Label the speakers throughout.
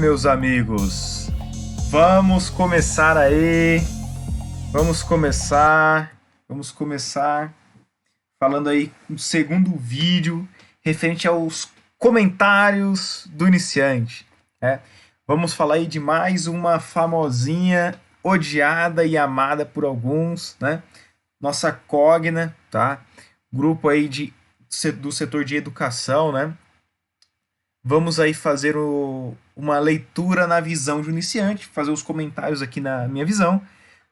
Speaker 1: Meus amigos, vamos começar aí. Vamos começar falando aí um segundo vídeo referente aos comentários do iniciante, né? Vamos falar aí de mais uma famosinha, odiada e amada por alguns, né? Nossa Cogna, tá? Grupo aí do setor de educação, né? Vamos aí fazer uma leitura na visão de um iniciante, fazer os comentários aqui na minha visão,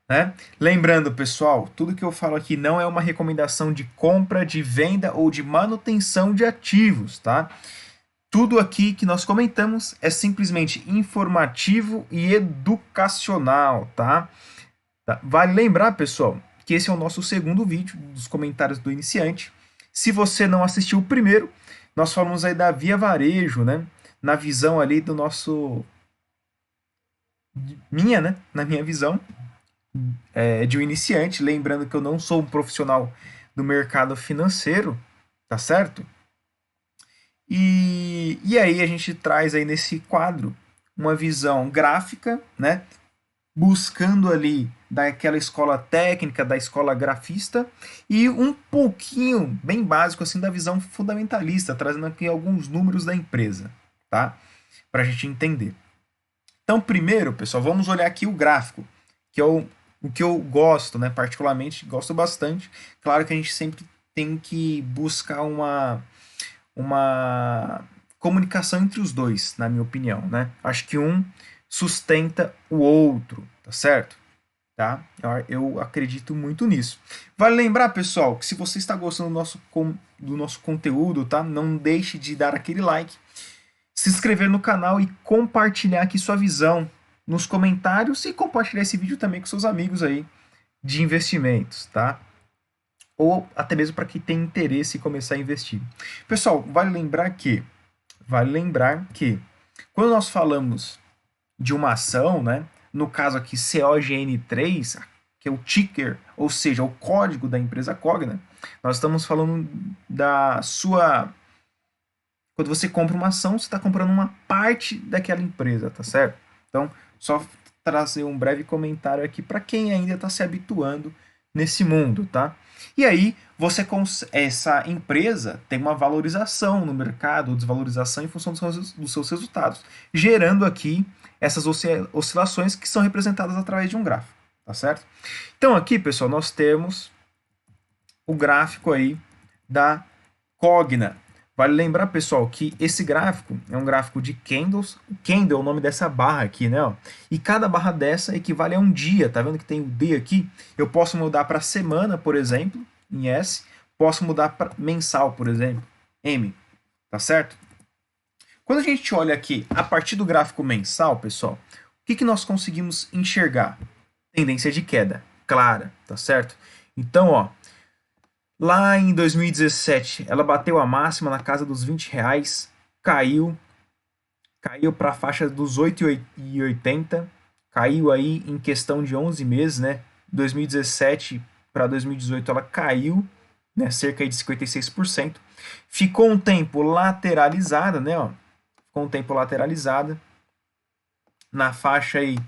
Speaker 1: né? Lembrando, pessoal, tudo que eu falo aqui não é uma recomendação de compra, de venda ou de manutenção de ativos, tá? Tudo aqui que nós comentamos é simplesmente informativo e educacional, tá? Vale lembrar, pessoal, que esse é o nosso segundo vídeo dos comentários do iniciante. Se você não assistiu o primeiro, nós falamos aí da Via Varejo, né? Na visão ali do nosso. Minha, né? Na minha visão, de um iniciante. Lembrando que eu não sou um profissional do mercado financeiro, tá certo? E aí a gente traz aí nesse quadro uma visão gráfica, né? Buscando ali daquela escola técnica, da escola grafista, e um pouquinho, bem básico assim, da visão fundamentalista, trazendo aqui alguns números da empresa, tá? Para a gente entender. Então, primeiro, pessoal, vamos olhar aqui o gráfico, que é o que eu gosto, né? Particularmente, gosto bastante. Claro que a gente sempre tem que buscar uma comunicação entre os dois, na minha opinião, né? Acho que um sustenta o outro, tá certo? Tá? Eu acredito muito nisso. Vale lembrar, pessoal, que se você está gostando do nosso conteúdo, tá? Não deixe de dar aquele like, se inscrever no canal e compartilhar aqui sua visão nos comentários e compartilhar esse vídeo também com seus amigos aí de investimentos, tá? Ou até mesmo para quem tem interesse em começar a investir. Pessoal, vale lembrar que quando nós falamos de uma ação, né, no caso aqui COGN3, que é o ticker, ou seja, o código da empresa Cogna, nós estamos falando da sua. Quando você compra uma ação, você está comprando uma parte daquela empresa, tá certo? Então, só trazer um breve comentário aqui para quem ainda está se habituando nesse mundo, tá? E aí, essa empresa tem uma valorização no mercado, desvalorização em função dos seus resultados, gerando aqui essas oscilações que são representadas através de um gráfico, tá certo? Então aqui, pessoal, nós temos o gráfico aí da Cogna. Vale lembrar, pessoal, que esse gráfico é um gráfico de candles. O candle é o nome dessa barra aqui, né? Ó. E cada barra dessa equivale a um dia. Tá vendo que tem o D aqui? Eu posso mudar para semana, por exemplo, em S. Posso mudar para mensal, por exemplo, M. Tá certo? Quando a gente olha aqui a partir do gráfico mensal, pessoal, o que nós conseguimos enxergar? Tendência de queda, clara, tá certo? Então, ó, lá em 2017, ela bateu a máxima na casa dos R$ 20, caiu para a faixa dos 8,80, caiu aí em questão de 11 meses, né? 2017 para 2018 ela caiu, né, cerca de 56%. Ficou um tempo lateralizada, né, ó? Ficou um tempo lateralizada na faixa aí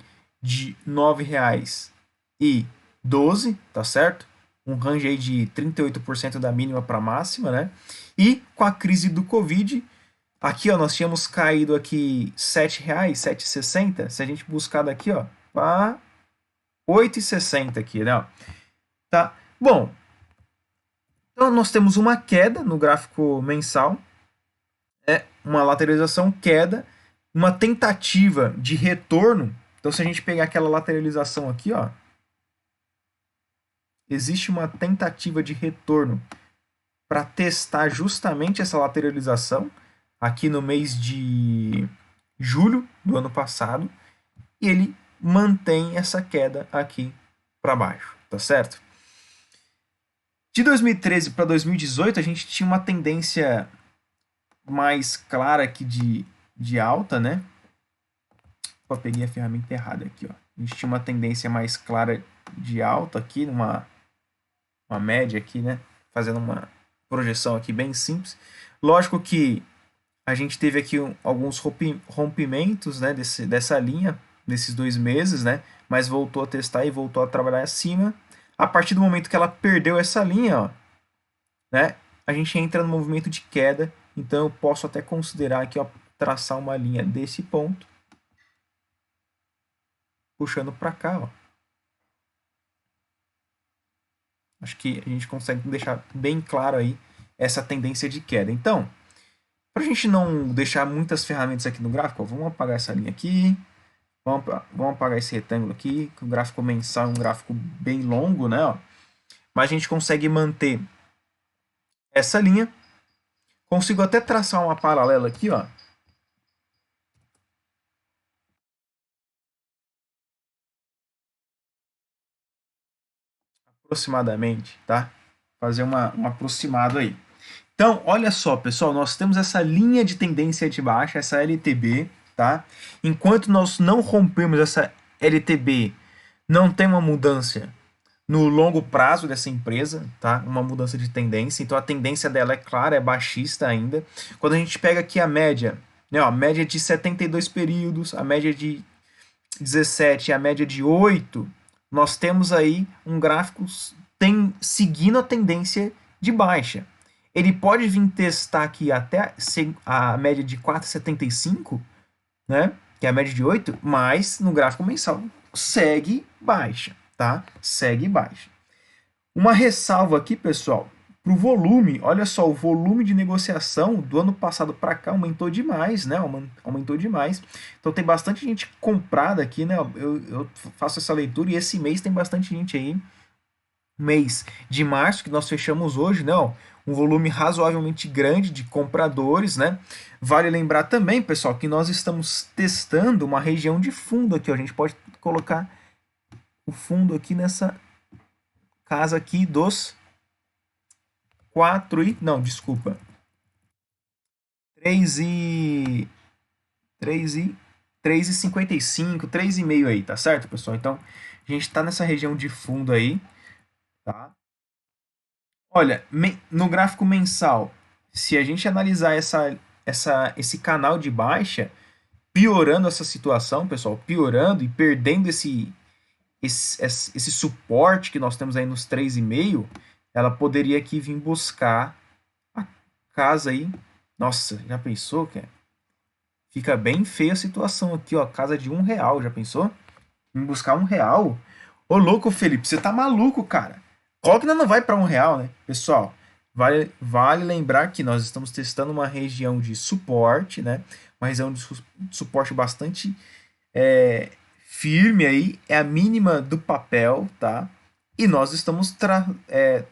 Speaker 1: de R$ 9,12, tá certo? Um range aí de 38% da mínima para a máxima, né? E com a crise do Covid, aqui ó, nós tínhamos caído aqui R$ 7,00, 7,60. Se a gente buscar daqui, ó, para 8,60 aqui, né? Tá? Bom, então nós temos uma queda no gráfico mensal, uma lateralização, queda, uma tentativa de retorno. Então se a gente pegar aquela lateralização aqui, ó, existe uma tentativa de retorno para testar justamente essa lateralização aqui no mês de julho do ano passado, e ele mantém essa queda aqui para baixo, tá certo? De 2013 para 2018 a gente tinha uma tendência mais clara aqui de alta, né? Opa, peguei a ferramenta errada aqui, ó. A gente tinha uma tendência mais clara de alta aqui, uma média aqui, né? Fazendo uma projeção aqui bem simples. Lógico que A gente teve aqui alguns rompimentos, né, dessa linha, nesses 2 meses, né, mas voltou a testar e voltou a trabalhar acima. A partir do momento que ela perdeu essa linha, ó, né, a gente entra no movimento de queda. Então eu posso até considerar aqui, ó, traçar uma linha desse ponto, puxando para cá, ó. Acho que a gente consegue deixar bem claro aí essa tendência de queda. Então, para a gente não deixar muitas ferramentas aqui no gráfico, ó, vamos apagar essa linha aqui, vamos apagar esse retângulo aqui, que o gráfico mensal é um gráfico bem longo, né? Ó. Mas a gente consegue manter essa linha. Consigo até traçar uma paralela aqui, ó. Aproximadamente, tá? Fazer um aproximado aí. Então, olha só, pessoal, nós temos essa linha de tendência de baixa, essa LTB, tá? Enquanto nós não rompemos essa LTB, não tem uma mudança no longo prazo dessa empresa, tá? Uma mudança de tendência. Então a tendência dela é clara, é baixista ainda. Quando a gente pega aqui a média, né, ó, a média de 72 períodos, a média de 17 e a média de 8, nós temos aí um gráfico seguindo a tendência de baixa. Ele pode vir testar aqui até a média de 4,75, né? Que é a média de 8, mas no gráfico mensal segue baixa, tá? Segue baixa. Uma ressalva aqui, pessoal, para o volume. Olha só, o volume de negociação do ano passado para cá aumentou demais, né? Aumentou demais. Então tem bastante gente comprada aqui, né? Eu faço essa leitura e esse mês tem bastante gente aí. Mês de março, que nós fechamos hoje, né? Um volume razoavelmente grande de compradores, né? Vale lembrar também, pessoal, que nós estamos testando uma região de fundo aqui, ó. A gente pode colocar o fundo aqui nessa casa aqui dos 4 e... Não, desculpa. 3 e... 3 e... 3,55, 3,5 aí, tá certo, pessoal? Então, a gente tá nessa região de fundo aí, tá? Olha, no gráfico mensal, se a gente analisar esse canal de baixa, piorando essa situação, pessoal, piorando e perdendo esse suporte que nós temos aí nos 3,5, ela poderia aqui vir buscar a casa aí. Nossa, já pensou, cara? Fica bem feia a situação aqui, ó, casa de R$ 1, já pensou? Vim buscar R$ 1? Ô, louco, Felipe, você tá maluco, cara. Qual que não vai para R$ 1, né? Pessoal, vale lembrar que nós estamos testando uma região de suporte, né? Uma região de suporte bastante firme aí, é a mínima do papel, tá? E nós estamos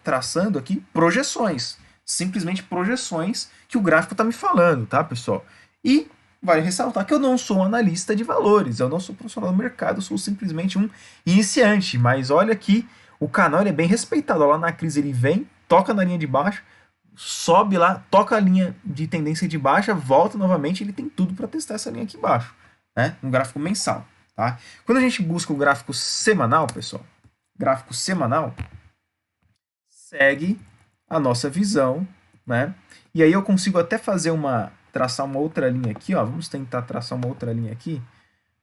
Speaker 1: traçando aqui projeções, simplesmente projeções que o gráfico está me falando, tá, pessoal? E vale ressaltar que eu não sou um analista de valores, eu não sou profissional do mercado, eu sou simplesmente um iniciante, mas olha que o canal ele é bem respeitado. Lá na crise ele vem, toca na linha de baixo, sobe lá, toca a linha de tendência de baixa, volta novamente, ele tem tudo para testar essa linha aqui embaixo, né? Um gráfico mensal, tá? Quando a gente busca o gráfico semanal, pessoal, gráfico semanal segue a nossa visão, né? E aí eu consigo até traçar uma outra linha aqui, ó. Vamos tentar traçar uma outra linha aqui.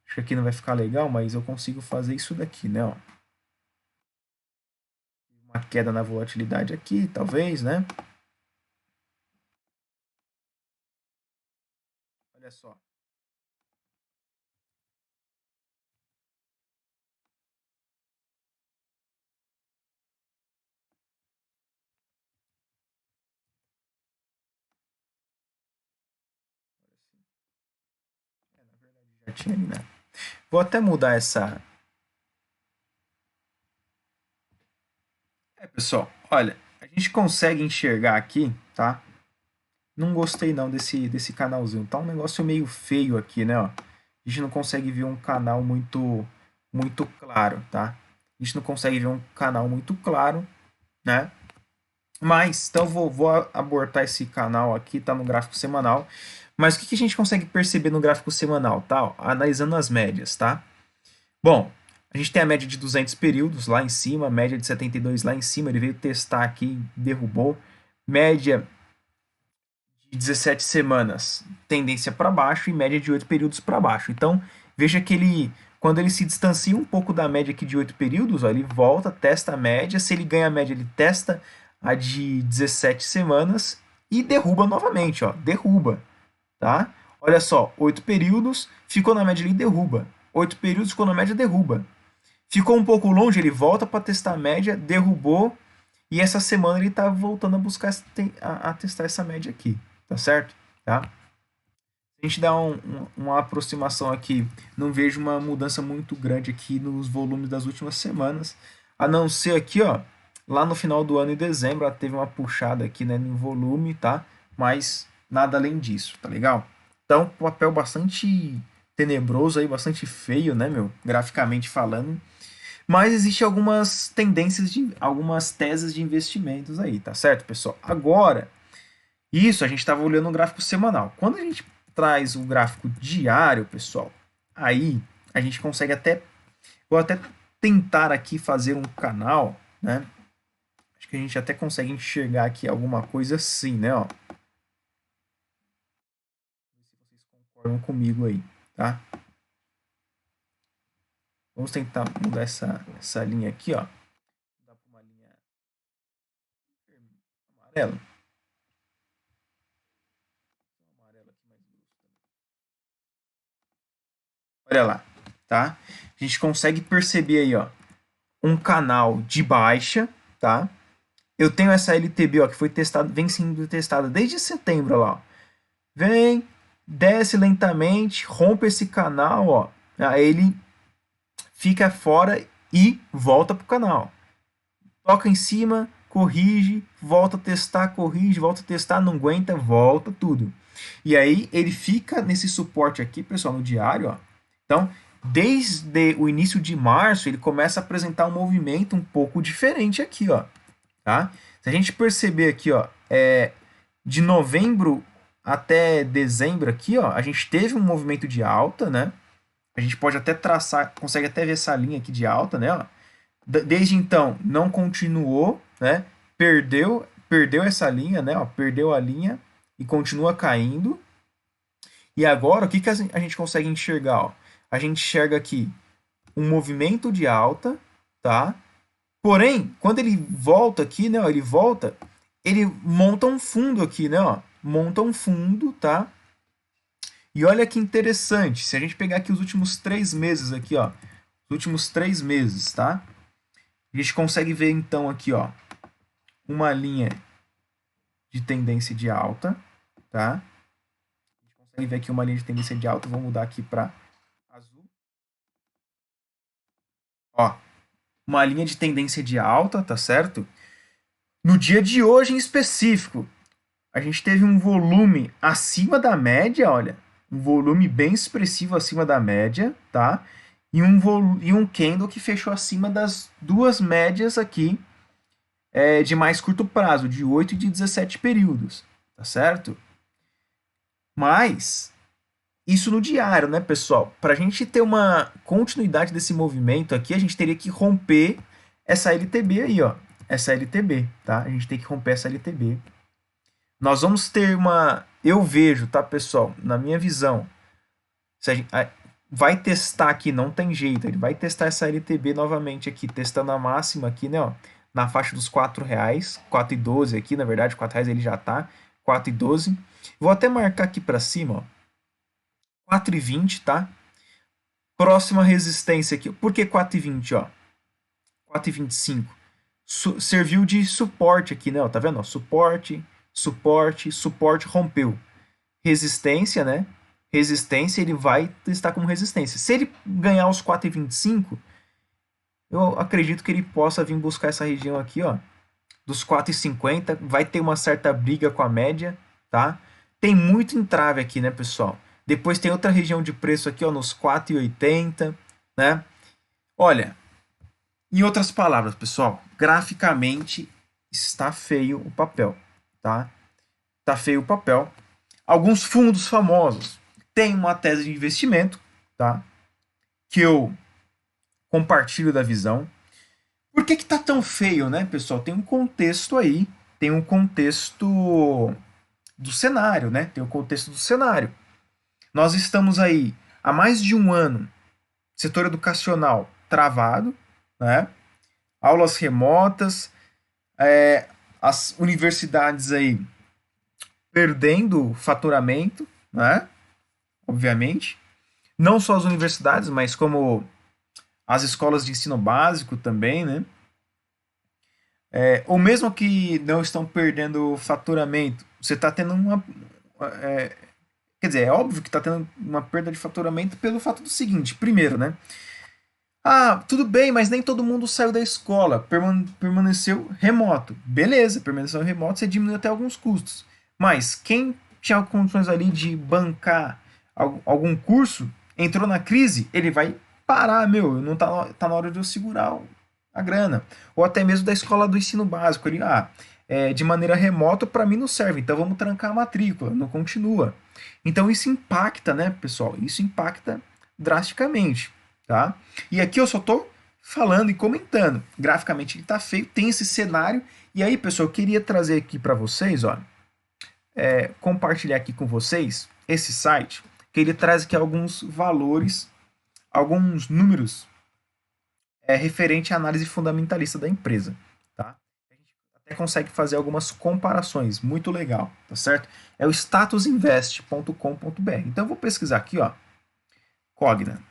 Speaker 1: Acho que aqui não vai ficar legal, mas eu consigo fazer isso daqui, né, ó. Uma queda na volatilidade aqui, talvez, né? Olha só. Na verdade já tinha ali, né? Vou até mudar essa. Pessoal, olha, a gente consegue enxergar aqui, tá? Não gostei não desse canalzinho. Tá um negócio meio feio aqui, né? Ó. A gente não consegue ver um canal muito claro, tá? A gente não consegue ver um canal muito claro, né? Mas, então vou abortar esse canal aqui, tá no gráfico semanal. Mas o que a gente consegue perceber no gráfico semanal, tá? Ó, analisando as médias, tá? Bom, a gente tem a média de 200 períodos lá em cima, a média de 72 lá em cima, ele veio testar aqui, derrubou. Média de 17 semanas, tendência para baixo e média de 8 períodos para baixo. Então, veja que ele, quando ele se distancia um pouco da média aqui de 8 períodos, ó, ele volta, testa a média. Se ele ganha a média, ele testa a de 17 semanas e derruba novamente, ó, derruba, tá? Olha só, 8 períodos, ficou na média, ele derruba. 8 períodos, ficou na média, derruba. Ficou um pouco longe, ele volta para testar a média, derrubou, e essa semana ele está voltando a buscar a testar essa média aqui, tá certo? Tá? A gente dá uma aproximação aqui, não vejo uma mudança muito grande aqui nos volumes das últimas semanas, a não ser aqui, ó, lá no final do ano, em dezembro, ela teve uma puxada aqui, né, no volume, tá? Mas nada além disso, tá legal? Então, papel bastante tenebroso aí, bastante feio, né, meu? Graficamente falando. Mas existe algumas tendências de algumas teses de investimentos aí, tá certo, pessoal? Agora, isso a gente estava olhando o gráfico semanal. Quando a gente traz o gráfico diário, pessoal, aí a gente consegue até, vou até tentar aqui fazer um canal, né? Acho que a gente até consegue enxergar aqui alguma coisa assim, né? Ó. Se vocês concordam comigo aí, tá? Vamos tentar mudar essa linha aqui, ó. Mudar para uma linha amarela. Amarelo aqui mais grosso também. Olha lá, tá? A gente consegue perceber aí, ó, um canal de baixa, tá? Eu tenho essa LTB, ó, que foi testada, vem sendo testada desde setembro, ó lá, ó. Vem, desce lentamente, rompe esse canal, ó. Aí ele fica fora e volta pro canal. Toca em cima, corrige, volta a testar, corrige, volta a testar, não aguenta, volta tudo. E aí ele fica nesse suporte aqui, pessoal, no diário, ó. Então, desde o início de março, ele começa a apresentar um movimento um pouco diferente aqui, ó. Tá? Se a gente perceber aqui, ó, de novembro até dezembro aqui, ó, a gente teve um movimento de alta, né? A gente pode até traçar, consegue até ver essa linha aqui de alta, né? Ó. Desde então, não continuou, né? Perdeu essa linha, né? Ó, perdeu a linha e continua caindo. E agora, o que, que a gente consegue enxergar? Ó? A gente enxerga aqui um movimento de alta, tá? Porém, quando ele volta aqui, né? Ó, ele volta, ele monta um fundo aqui, né? Ó, monta um fundo, tá? E olha que interessante, se a gente pegar aqui os últimos 3 meses aqui, ó, os últimos 3 meses, tá? A gente consegue ver então aqui, ó, uma linha de tendência de alta, tá? A gente consegue ver aqui uma linha de tendência de alta, vou mudar aqui para azul. Ó, uma linha de tendência de alta, tá certo? No dia de hoje em específico, a gente teve um volume acima da média, olha, um volume bem expressivo acima da média, tá? E um candle que fechou acima das duas médias aqui de mais curto prazo, de 8 e de 17 períodos, tá certo? Mas isso no diário, né, pessoal? Para a gente ter uma continuidade desse movimento aqui, a gente teria que romper essa LTB aí, ó. Essa LTB, tá? A gente tem que romper essa LTB. Nós vamos ter uma... Eu vejo, tá, pessoal? Na minha visão, se a gente vai testar aqui, não tem jeito. Ele vai testar essa LTB novamente aqui, testando a máxima aqui, né, ó. Na faixa dos R$4, 4,12 aqui, na verdade, R$4 ele já tá, 4,12. Vou até marcar aqui para cima, ó. 4,20, tá? Próxima resistência aqui. Por que 4,20, ó? 4,25. Serviu de suporte aqui, né? Ó, tá vendo? Ó, suporte, suporte, suporte, rompeu. Resistência, né? Resistência, ele vai testar como resistência. Se ele ganhar os 4,25, eu acredito que ele possa vir buscar essa região aqui, ó, dos 4,50. Vai ter uma certa briga com a média, tá? Tem muito entrave aqui, né, pessoal? Depois tem outra região de preço aqui, ó, nos 4,80, né? Olha, em outras palavras, pessoal, graficamente está feio o papel, tá? Está feio o papel. Alguns fundos famosos têm uma tese de investimento, tá? Que eu compartilho da visão. Por que que tá tão feio, né, pessoal? Tem um contexto aí, tem um contexto do cenário, né? Tem o contexto do cenário. Nós estamos aí há mais de um ano, setor educacional travado, né? Aulas remotas, as universidades aí perdendo faturamento, né? Obviamente. Não só as universidades, mas como as escolas de ensino básico também, né? Ou mesmo que não estão perdendo faturamento, você está tendo uma. É, quer dizer, é óbvio que está tendo uma perda de faturamento pelo fato do seguinte: primeiro, né? Ah, tudo bem, mas nem todo mundo saiu da escola, permaneceu remoto. Beleza, permaneceu remoto, você diminuiu até alguns custos. Mas quem tinha condições ali de bancar algum curso, entrou na crise, ele vai parar, meu, não tá na hora de eu segurar a grana. Ou até mesmo da escola do ensino básico, ele, de maneira remota para mim não serve, então vamos trancar a matrícula, não continua. Então isso impacta, né, pessoal? Isso impacta drasticamente, tá? E aqui eu só tô falando e comentando. Graficamente ele tá feio, tem esse cenário. E aí, pessoal, eu queria trazer aqui para vocês, ó, compartilhar aqui com vocês esse site, que ele traz aqui alguns valores, alguns números referente à análise fundamentalista da empresa, tá? A gente até consegue fazer algumas comparações, muito legal, tá certo? É o statusinvest.com.br. Então eu vou pesquisar aqui, ó, Cogna,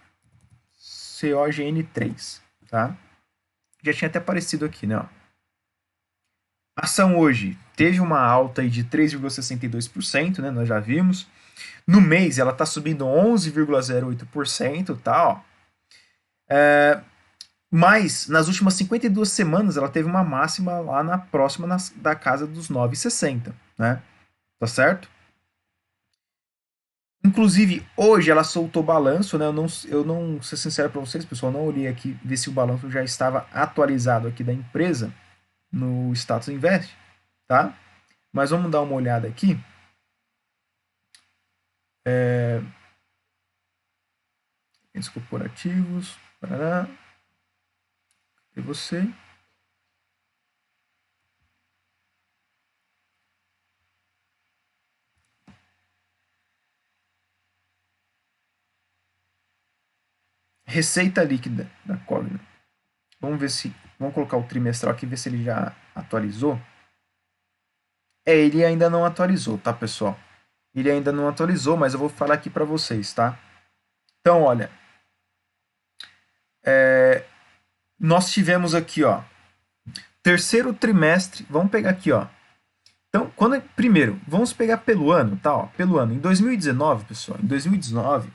Speaker 1: COGN3, tá? Já tinha até aparecido aqui, né? Ó. A ação hoje teve uma alta aí de 3,62%, né? Nós já vimos. No mês ela está subindo 11,08%, tá? Ó. Mas nas últimas 52 semanas ela teve uma máxima lá na próxima da casa dos 9,60, né? Tá certo? Inclusive, hoje ela soltou balanço, né? Eu não ser sincero para vocês, pessoal, não olhei aqui ver se o balanço já estava atualizado aqui da empresa no Status Invest, tá? Mas vamos dar uma olhada aqui. Entes corporativos, parará. E você? Receita líquida da Cogna. Vamos ver se. Vamos colocar o trimestral aqui e ver se ele já atualizou. Ele ainda não atualizou, tá, pessoal? Ele ainda não atualizou, mas eu vou falar aqui para vocês, tá? Então, olha. Nós tivemos aqui, ó. Terceiro trimestre. Vamos pegar aqui, ó. Então, primeiro, vamos pegar pelo ano, tá? Ó, pelo ano. Em 2019, pessoal, em 2019,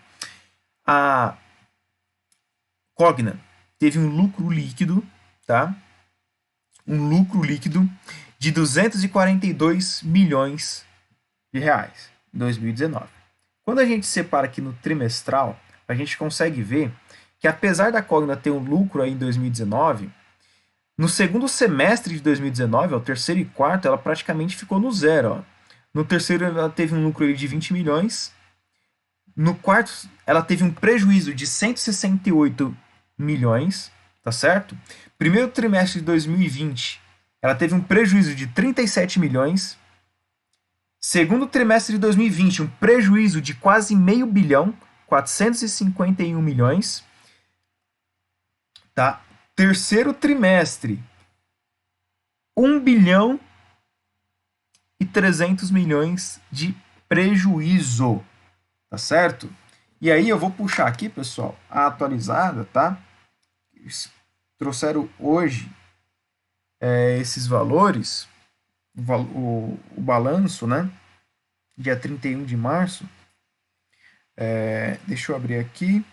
Speaker 1: a Cogna teve um lucro líquido, tá? Um lucro líquido de 242 milhões de reais em 2019. Quando a gente separa aqui no trimestral, a gente consegue ver que apesar da Cogna ter um lucro aí em 2019, no segundo semestre de 2019, ó, terceiro e quarto, ela praticamente ficou no zero. Ó. No terceiro, ela teve um lucro de 20 milhões. No quarto, ela teve um prejuízo de 168 milhões, tá certo? Primeiro trimestre de 2020, ela teve um prejuízo de 37 milhões. Segundo trimestre de 2020, um prejuízo de quase meio bilhão, 451 milhões. Tá? Terceiro trimestre, 1 bilhão e 300 milhões de prejuízo, tá certo? E aí eu vou puxar aqui, pessoal, a atualizada, tá? Eles trouxeram hoje esses valores, o balanço, né? Dia 31 de março. Deixa eu abrir aqui.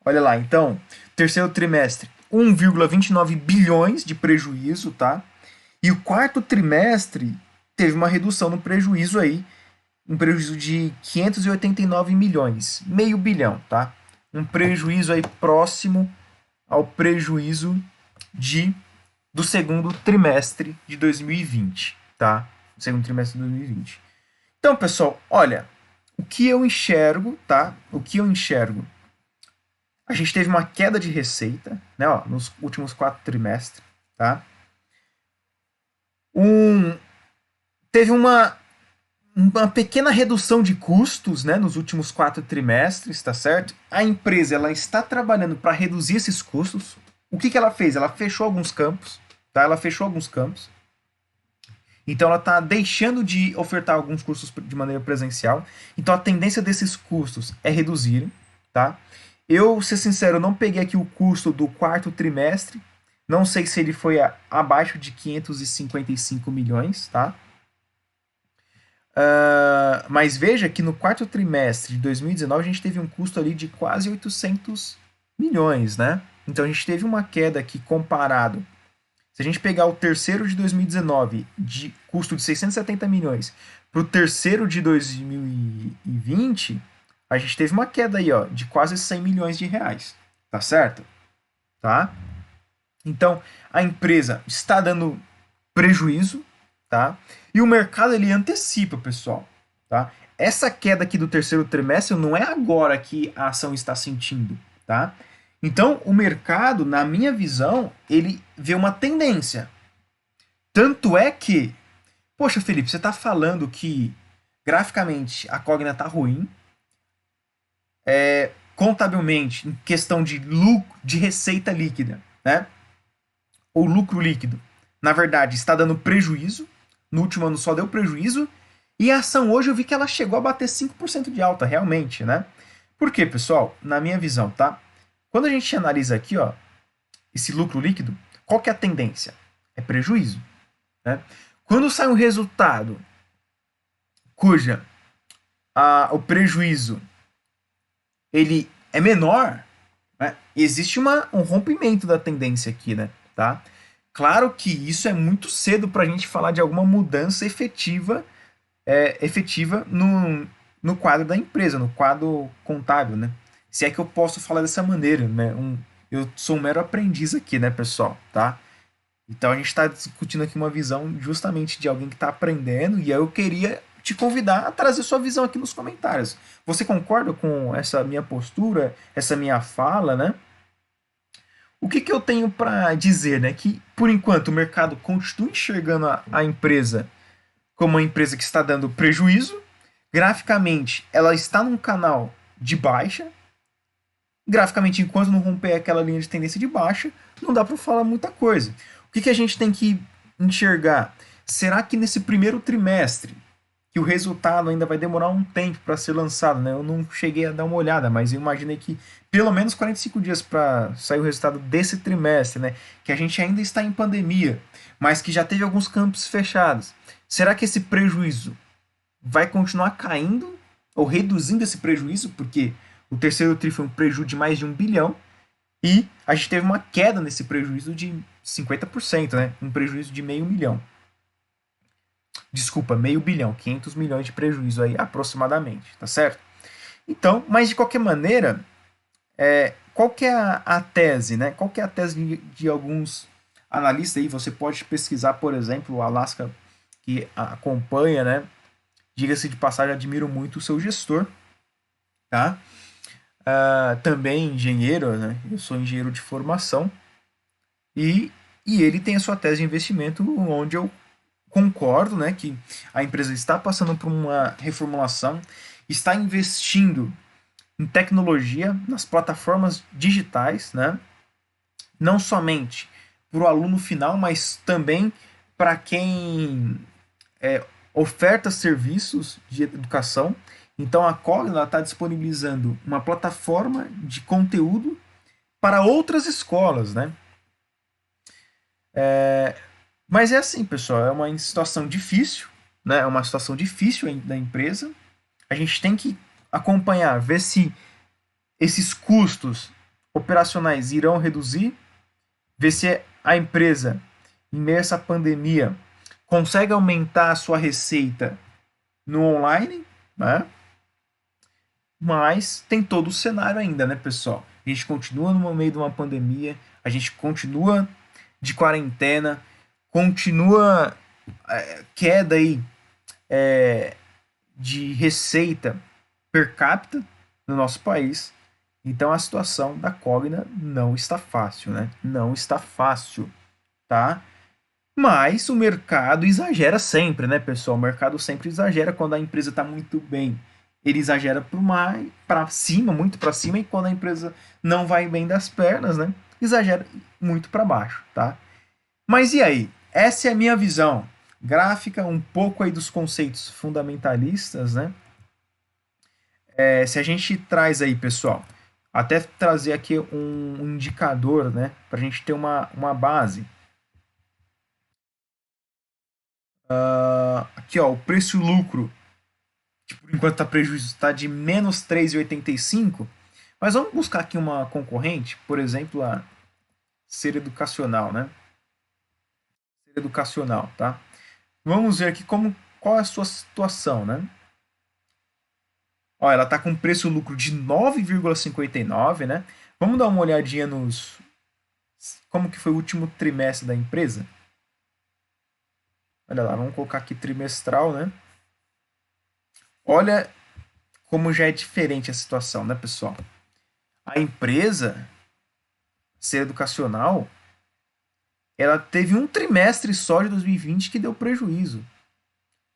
Speaker 1: Olha lá, então, terceiro trimestre, 1,29 bilhões de prejuízo, tá? E o quarto trimestre teve uma redução no prejuízo aí, um prejuízo de 589 milhões, meio bilhão, tá? Um prejuízo aí próximo ao prejuízo do segundo trimestre de 2020, tá? Segundo trimestre de 2020. Então, pessoal, olha, o que eu enxergo, tá? O que eu enxergo? A gente teve uma queda de receita, né, ó, nos últimos 4 trimestres, tá? Um, teve uma pequena redução de custos, né, nos últimos 4 trimestres, tá certo? A empresa ela está trabalhando para reduzir esses custos. O que ela fez? Ela fechou alguns campos, tá? Ela fechou alguns campos. Então ela está deixando de ofertar alguns cursos de maneira presencial. Então a tendência desses custos é reduzirem, tá? Eu, ser sincero, não peguei aqui o custo do 4 trimestre. Não sei se ele foi abaixo de 555 milhões, tá? Mas veja que no 4 trimestre de 2019 a gente teve um custo ali de quase 800 milhões, né? Então a gente teve uma queda aqui comparado. Se a gente pegar o terceiro de 2019 de custo de 670 milhões para o terceiro de 2020, a gente teve uma queda aí, ó, de quase 100 milhões de reais, tá certo? Tá? Então, a empresa está dando prejuízo, tá? E o mercado ele antecipa, pessoal, tá? Essa queda aqui do terceiro trimestre não é agora que a ação está sentindo, tá? Então, o mercado, na minha visão, ele vê uma tendência. Tanto é que, poxa, Felipe, você está falando que graficamente a Cogna está ruim, contabilmente, em questão de lucro, de receita líquida, né? Ou lucro líquido, na verdade, está dando prejuízo. No último ano só deu prejuízo. E a ação hoje eu vi que ela chegou a bater 5% de alta, realmente, né? Por quê, pessoal? Na minha visão, tá? Quando a gente analisa aqui, ó, esse lucro líquido, qual que é a tendência? É prejuízo, né? Quando sai um resultado cuja o prejuízo ele é menor, né? Existe um rompimento da tendência aqui, né? Tá? Claro que isso é muito cedo para a gente falar de alguma mudança efetiva, efetiva no quadro da empresa, no quadro contábil, né? Se é que eu posso falar dessa maneira, né? Eu sou um mero aprendiz aqui, né, pessoal? Tá? Então a gente está discutindo aqui uma visão justamente de alguém que está aprendendo e eu queria te convidar a trazer sua visão aqui nos comentários. Você concorda com essa minha postura, essa minha fala, né? O que, que eu tenho para dizer, né? Que por enquanto o mercado continua enxergando a empresa como uma empresa que está dando prejuízo. Graficamente, ela está num canal de baixa. Graficamente, enquanto não romper aquela linha de tendência de baixa, não dá para falar muita coisa. O que, que a gente tem que enxergar? Será que nesse primeiro trimestre, que o resultado ainda vai demorar um tempo para ser lançado, né? Eu não cheguei a dar uma olhada, mas eu imaginei que pelo menos 45 dias para sair o resultado desse trimestre, né? Que a gente ainda está em pandemia, mas que já teve alguns campos fechados. Será que esse prejuízo vai continuar caindo ou reduzindo esse prejuízo? Porque o terceiro TRI foi um prejuízo de mais de 1 bilhão e a gente teve uma queda nesse prejuízo de 50%, né? Um prejuízo de meio milhão. Desculpa, meio bilhão, 500 milhões de prejuízo aí aproximadamente, tá certo? Então, mas de qualquer maneira, qual que é a tese, né? Qual que é a tese de alguns analistas aí? Você pode pesquisar, por exemplo, o Alaska, que acompanha, né? Diga-se de passagem, admiro muito o seu gestor, tá? Também engenheiro, né? Eu sou engenheiro de formação e ele tem a sua tese de investimento onde eu concordo, né, que a empresa está passando por uma reformulação, está investindo em tecnologia, nas plataformas digitais, né, não somente para o aluno final, mas também para quem oferta serviços de educação. Então a Cogna está disponibilizando uma plataforma de conteúdo para outras escolas, né? Mas é assim, pessoal, é uma situação difícil, né? É uma situação difícil da empresa. A gente tem que acompanhar, ver se esses custos operacionais irão reduzir, ver se a empresa, em meio a essa pandemia, consegue aumentar a sua receita no online, né? Mas tem todo o cenário ainda, né, pessoal? A gente continua no meio de uma pandemia, a gente continua de quarentena, continua queda aí de receita per capita no nosso país. Então a situação da Cogna não está fácil, né? Não está fácil, tá? Mas o mercado exagera sempre, né, pessoal? O mercado sempre exagera quando a empresa está muito bem. Ele exagera para cima, muito para cima, e quando a empresa não vai bem das pernas, né? Exagera muito para baixo, tá? Mas e aí? Essa é a minha visão gráfica, um pouco aí dos conceitos fundamentalistas, né? Se a gente traz aí, pessoal, até trazer aqui um indicador, né? Para a gente ter uma base. Aqui, ó, o preço-lucro, que por enquanto está prejuízo, está de menos 3,85. Mas vamos buscar aqui uma concorrente, por exemplo, a Ser Educacional, né? Ser Educacional, tá? Vamos ver aqui qual é a sua situação, né? Ó, ela está com preço-lucro de 9,59, né? Vamos dar uma olhadinha nos como que foi o último trimestre da empresa. Olha lá, vamos colocar aqui trimestral, né? Olha como já é diferente a situação, né, pessoal? A empresa Ser Educacional, ela teve um trimestre só de 2020 que deu prejuízo.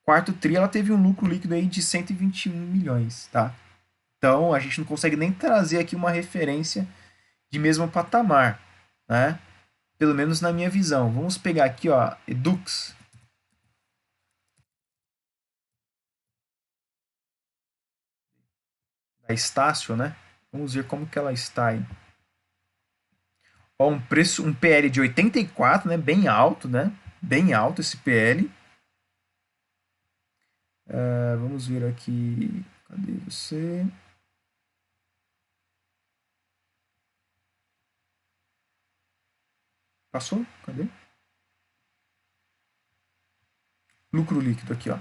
Speaker 1: Quarto tri, ela teve um lucro líquido aí de 121 milhões, tá? Então, a gente não consegue nem trazer aqui uma referência de mesmo patamar, né? Pelo menos na minha visão. Vamos pegar aqui, ó, Edux. Da Estácio, né? Vamos ver como que ela está aí. Ó, um PL de 84, né? Bem alto, né? Bem alto esse PL. Vamos ver aqui. Cadê você? Passou? Cadê? Lucro líquido aqui, ó.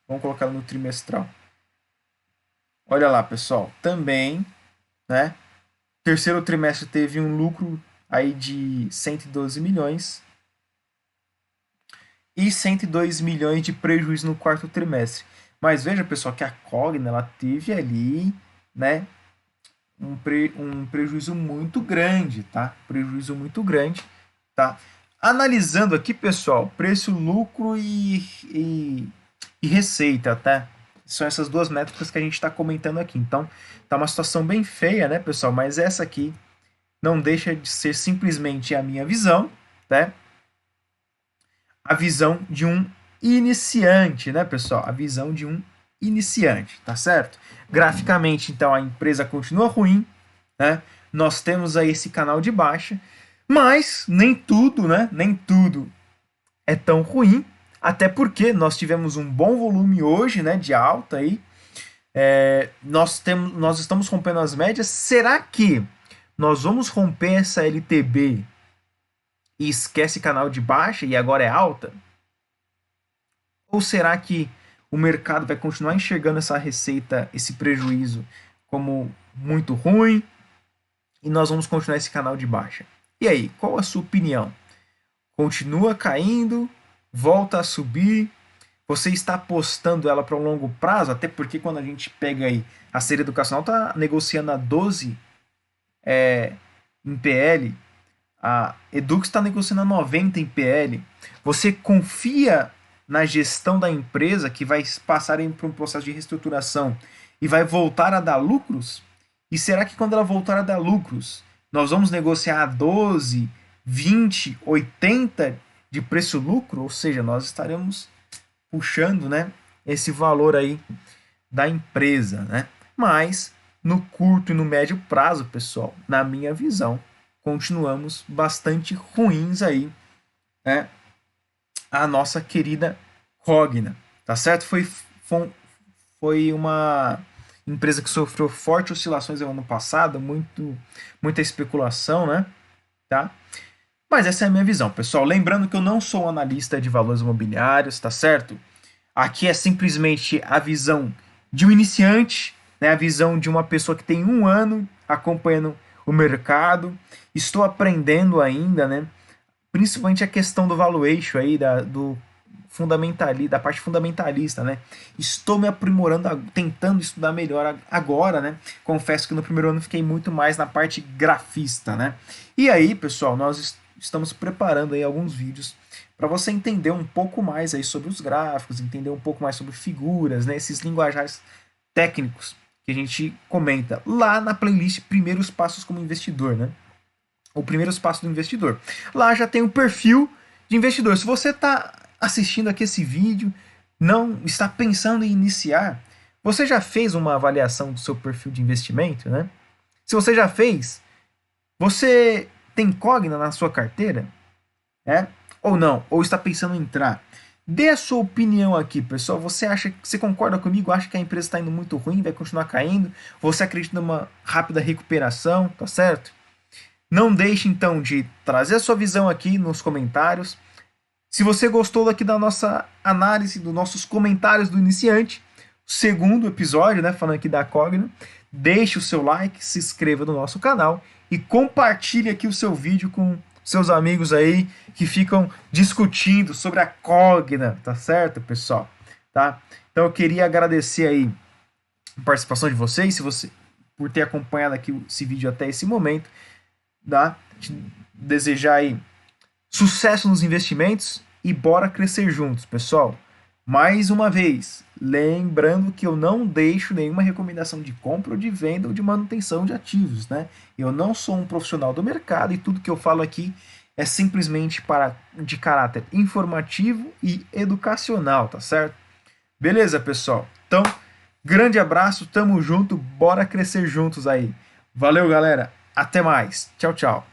Speaker 1: Vamos colocar no trimestral. Olha lá, pessoal. Também, né? Terceiro trimestre teve um lucro aí de 112 milhões e 102 milhões de prejuízo no quarto trimestre. Mas veja, pessoal, que a Cogna, ela teve ali, né, um prejuízo muito grande, tá? Prejuízo muito grande, tá? Analisando aqui, pessoal, preço, lucro e receita, tá? São essas duas métricas que a gente está comentando aqui. Então, tá uma situação bem feia, né, pessoal? Mas essa aqui não deixa de ser simplesmente a minha visão, né? A visão de um iniciante, né, pessoal? A visão de um iniciante, tá certo? Graficamente, então, a empresa continua ruim, né? Nós temos aí esse canal de baixa, mas nem tudo, né? Nem tudo é tão ruim, até porque nós tivemos um bom volume hoje, né, de alta aí. Nós estamos rompendo as médias. Será que nós vamos romper essa LTB e esquece canal de baixa e agora é alta? Ou será que o mercado vai continuar enxergando essa receita, esse prejuízo, como muito ruim e nós vamos continuar esse canal de baixa? E aí, qual a sua opinião? Continua caindo? Volta a subir? Você está apostando ela para um longo prazo? Até porque quando a gente pega aí a Ser Educacional está negociando a 12 em PL, a Edux está negociando a 90 em PL. Você confia na gestão da empresa que vai passar por um processo de reestruturação e vai voltar a dar lucros? E será que quando ela voltar a dar lucros, nós vamos negociar a 12, 20, 80 de preço-lucro? Ou seja, nós estaremos puxando, né, esse valor aí da empresa, né? Mas no curto e no médio prazo, pessoal, na minha visão, continuamos bastante ruins aí, né? A nossa querida Cogna, tá certo? Foi uma empresa que sofreu fortes oscilações no ano passado, muita especulação, né? Tá? Mas essa é a minha visão, pessoal. Lembrando que eu não sou um analista de valores imobiliários, tá certo? Aqui é simplesmente a visão de um iniciante, né? A visão de uma pessoa que tem um ano acompanhando o mercado. Estou aprendendo ainda, né? Principalmente a questão do valuation aí, do da parte fundamentalista, né? Estou me aprimorando, tentando estudar melhor agora, né? Confesso que no primeiro ano fiquei muito mais na parte grafista, né? E aí, pessoal, nós estamos preparando aí alguns vídeos para você entender um pouco mais aí sobre os gráficos, entender um pouco mais sobre figuras, né? Esses linguajares técnicos que a gente comenta lá na playlist Primeiros Passos como Investidor, né? O Primeiros Passos do Investidor. Lá já tem o perfil de investidor. Se você está assistindo aqui esse vídeo, não está pensando em iniciar, você já fez uma avaliação do seu perfil de investimento, né? Se você já fez, você tem Cogna na sua carteira? É? Ou não? Ou está pensando em entrar? Dê a sua opinião aqui, pessoal. Você concorda comigo? Acha que a empresa está indo muito ruim, vai continuar caindo? Você acredita numa rápida recuperação, tá certo? Não deixe então de trazer a sua visão aqui nos comentários. Se você gostou aqui da nossa análise, dos nossos comentários do iniciante, segundo episódio, né, falando aqui da Cogna, deixe o seu like, se inscreva no nosso canal e compartilhe aqui o seu vídeo com seus amigos aí que ficam discutindo sobre a Cogna, tá certo, pessoal? Tá? Então eu queria agradecer aí a participação de vocês, por ter acompanhado aqui esse vídeo até esse momento, tá? Desejar aí sucesso nos investimentos e bora crescer juntos, pessoal. Mais uma vez, lembrando que eu não deixo nenhuma recomendação de compra ou de venda ou de manutenção de ativos, né? Eu não sou um profissional do mercado e tudo que eu falo aqui é simplesmente de caráter informativo e educacional, tá certo? Beleza, pessoal? Então, grande abraço, tamo junto, bora crescer juntos aí. Valeu, galera. Até mais. Tchau, tchau.